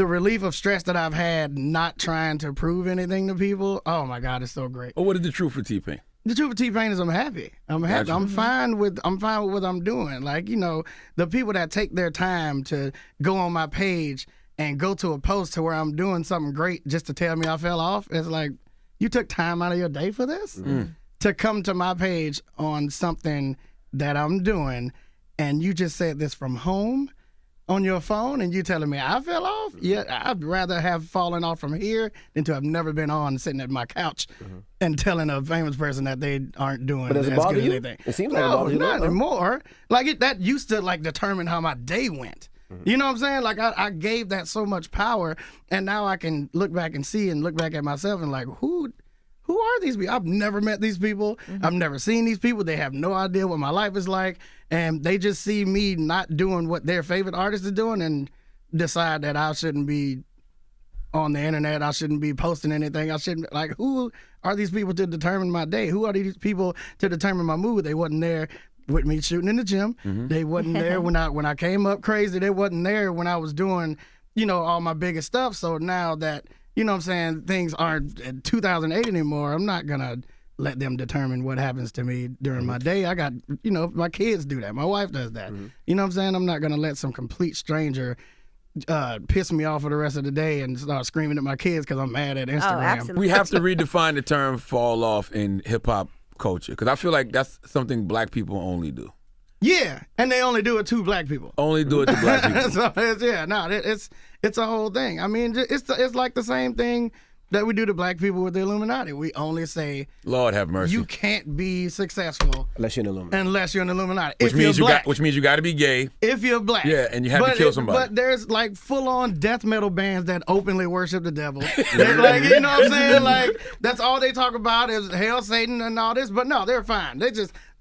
the relief of stress that I've had not trying to prove anything to people, oh my God, it's so great. Well, what is the truth for T-Pain? The truth of T-Pain is I'm happy. I'm happy. Gotcha. I'm fine with what I'm doing. Like, you know, the people that take their time to go on my page and go to a post to where I'm doing something great just to tell me I fell off, it's like, you took time out of your day for this? To come to my page on something that I'm doing, and you just said this from home on your phone, and you telling me I fell off? Yeah, I'd rather have fallen off from here than to have never been on sitting at my couch and telling a famous person that they aren't doing But does it as bother good you? as they think. It seems like it bothers you. Not anymore. Like that used to like determine how my day went. You know what I'm saying? Like I gave that so much power, and now I can look back and see and look back at myself and like, who are these people? I've never met these people. I've never seen these people. They have no idea what my life is like, and they just see me not doing what their favorite artist is doing and decide that I shouldn't be on the internet. I shouldn't be posting anything. I shouldn't, like, who are these people to determine my day? Who are these people to determine my mood? They wasn't there with me shooting in the gym. They wasn't there when I came up crazy. They wasn't there when I was doing, you know, all my biggest stuff. So now that, you know what I'm saying, things aren't in 2008 anymore, I'm not going to let them determine what happens to me during my day. I got, you know, my kids do that. My wife does that. You know what I'm saying? I'm not going to let some complete stranger piss me off for the rest of the day and start screaming at my kids because I'm mad at Instagram. absolutely. We have to redefine the term fall off in hip-hop culture, because I feel like that's something black people only do. Yeah, and they only do it to black people. Only do it to black people. So it's a whole thing. I mean, it's like the same thing that we do to black people with the Illuminati. We only say, Lord have mercy. you can't be successful Unless you're an Illuminati. Which means you got to be gay. If you're black. Yeah, and you have to kill somebody. But there's like full-on death metal bands that openly worship the devil. They're like, you know what I'm saying? Like, that's all they talk about is hell, Satan, and all this. But no, they're fine.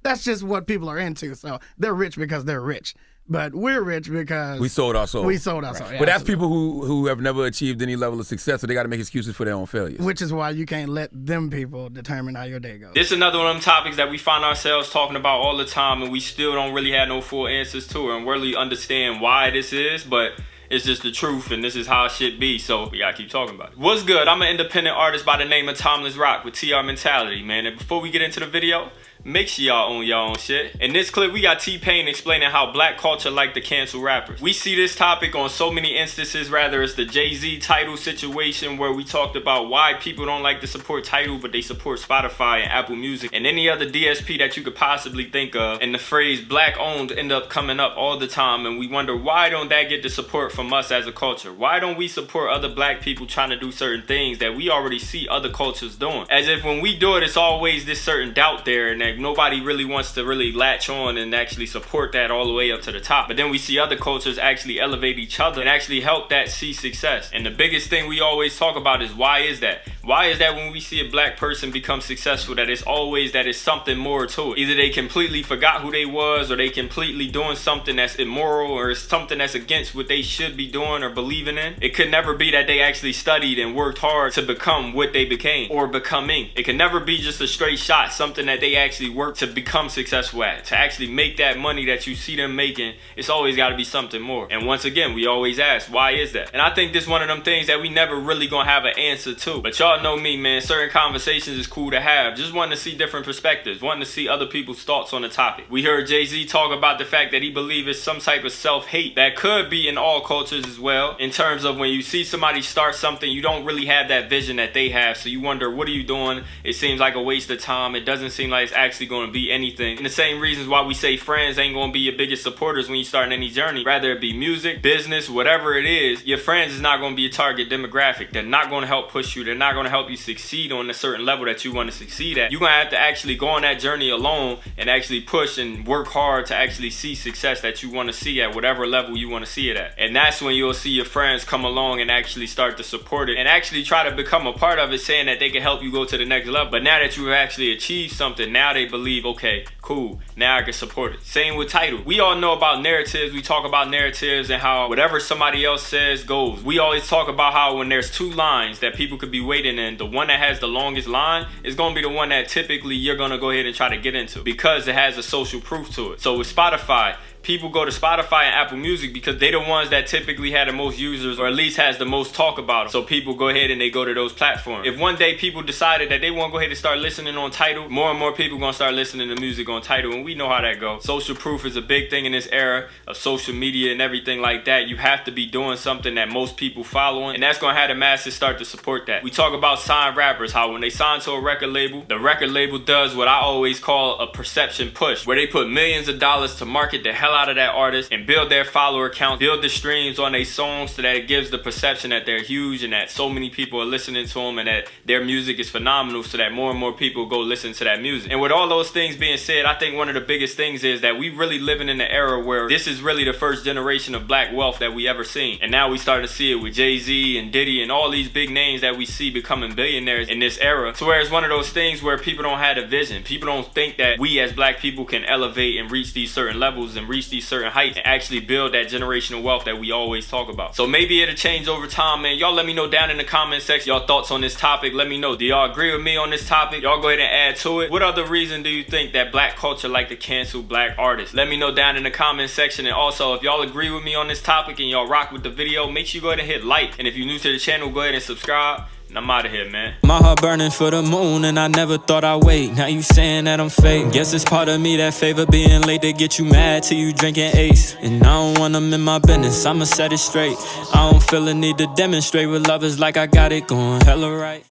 That's just what people are into. So they're rich because they're rich. But we're rich because we sold our soul. We sold our soul. Yeah, but that's people who have never achieved any level of success, so they got to make excuses for their own failures. Which is why you can't let them people determine how your day goes. This is another one of them topics that we find ourselves talking about all the time, and we still don't really have no full answers to it and really understand why this is, but it's just the truth, and this is how it should be, so we gotta keep talking about it. What's good? I'm an independent artist by the name of Timeless Rock with TR Mentality, man. And before we get into the video, make sure y'all own your own shit. In this clip, we got T-Pain explaining how black culture like to cancel rappers. We see this topic on so many instances, rather it's the Jay-Z Tidal situation where we talked about why people don't like to support Tidal, but they support Spotify and Apple Music and any other DSP that you could possibly think of. And the phrase black owned end up coming up all the time, and we wonder, why don't that get the support from us as a culture? Why don't we support other black people trying to do certain things that we already see other cultures doing? As if when we do it, it's always this certain doubt there, and that nobody really wants to really latch on and actually support that all the way up to the top. But then we see other cultures actually elevate each other and actually help that see success. And the biggest thing we always talk about is, why is that? Why is that when we see a black person become successful, that it's always that it's something more to it? Either they completely forgot who they was, or they completely doing something that's immoral, or it's something that's against what they should be doing or believing in. It could never be that they actually studied and worked hard to become what they became or becoming. It can never be just a straight shot, something that they actually work to become successful at, to actually make that money that you see them making. It's always got to be something more. And once again, we always ask, why is that? And I think this is one of them things that we never really gonna have an answer to. But y'all know me, man, certain conversations is cool to have. Just wanting to see different perspectives, wanting to see other people's thoughts on the topic. We heard Jay-Z talk about the fact that he believes it's some type of self-hate that could be in all cultures as well, in terms of when you see somebody start something, you don't really have that vision that they have, so you wonder, what are you doing? It seems like a waste of time. It doesn't seem like it's actually going to be anything. And the same reasons why we say friends ain't going to be your biggest supporters when you start any journey, rather it be music, business, whatever it is. Your friends is not going to be a target demographic. They're not going to help push you. They're not going to help you succeed on a certain level that you want to succeed at. You're going to have to actually go on that journey alone and actually push and work hard to actually see success that you want to see at whatever level you want to see it at. And that's when you'll see your friends come along and actually start to support it and actually try to become a part of it, saying that they can help you go to the next level. But now that you've actually achieved something, now they believe, okay, cool, now I can support it. Same with Tidal. We all know about narratives. We talk about narratives and how whatever somebody else says goes. We always talk about how when there's two lines that people could be waiting in, the one that has the longest line is going to be the one that typically you're going to go ahead and try to get into because it has a social proof to it. So with Spotify, people go to Spotify and Apple Music because they're the ones that typically have the most users, or at least has the most talk about them. So people go ahead and they go to those platforms. If one day people decided that they want to go ahead and start listening on Tidal, more and more people gonna start listening to music on Tidal, and we know how that goes. Social proof is a big thing in this era of social media and everything like that. You have to be doing something that most people following, and that's gonna have the masses start to support that. We talk about signed rappers, how when they sign to a record label, the record label does what I always call a perception push, where they put millions of dollars to market the hell out of that artist and build their follower count, build the streams on their songs, so that it gives the perception that they're huge and that so many people are listening to them and that their music is phenomenal, so that more and more people go listen to that music. And with all those things being said, I think one of the biggest things is that we really living in an era where this is really the first generation of black wealth that we ever seen. And now we start to see it with Jay-Z and Diddy and all these big names that we see becoming billionaires in this era. So where it's one of those things where people don't have a vision. People don't think that we as black people can elevate and reach these certain levels and reach these certain heights and actually build that generational wealth that we always talk about. So maybe it'll change over time, man. Y'all let me know down in the comment section y'all thoughts on this topic. Let me know. Do y'all agree with me on this topic? Y'all go ahead and add to it. What other reason do you think that black culture like to cancel black artists? Let me know down in the comment section. And also, if y'all agree with me on this topic and y'all rock with the video, make sure you go ahead and hit like. And if you're new to the channel, go ahead and subscribe. And I'm out of here, man. My heart burning for the moon, and I never thought I'd wait. Now you saying that I'm fake. Guess it's part of me that favor being late to get you mad till you drinking Ace. And I don't want them in my business, I'ma set it straight. I don't feel a need to demonstrate with lovers like I got it going hella right.